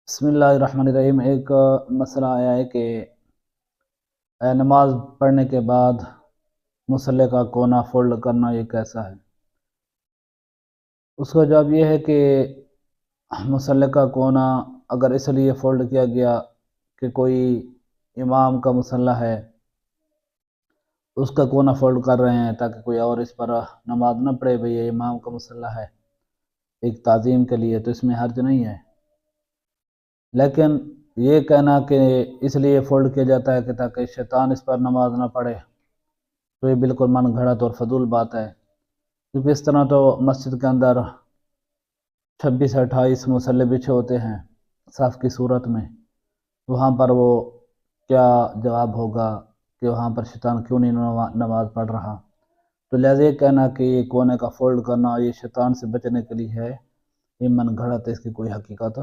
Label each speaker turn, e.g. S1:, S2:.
S1: بسم اللہ الرحمن الرحیم۔ ایک مسئلہ آیا ہے کہ نماز پڑھنے کے بعد مصلی کا کونا فولڈ کرنا یہ کیسا ہے؟ اس کا جواب یہ ہے کہ مصلی کا کونا اگر اس لیے فولڈ کیا گیا کہ کوئی امام کا مصلی ہے، اس کا کونا فولڈ کر رہے ہیں تاکہ کوئی اور اس پر نماز نہ پڑھے، بھئی یہ امام کا مصلی ہے، ایک تعظیم کے لیے، تو اس میں حرج نہیں ہے۔ لیکن یہ کہنا کہ اس لیے فولڈ کیا جاتا ہے کہ تاکہ شیطان اس پر نماز نہ پڑھے، تو یہ بالکل من گھڑت اور فضول بات ہے، کیونکہ اس طرح تو مسجد کے اندر 26-28 مصلی بچھے ہوتے ہیں صف کی صورت میں، وہاں پر وہ کیا جواب ہوگا کہ وہاں پر شیطان کیوں نہیں نماز پڑھ رہا؟ تو لہذا یہ کہنا کہ یہ کونے کا فولڈ کرنا یہ شیطان سے بچنے کے لیے ہے، یہ من گھڑت ہے، اس کی کوئی حقیقت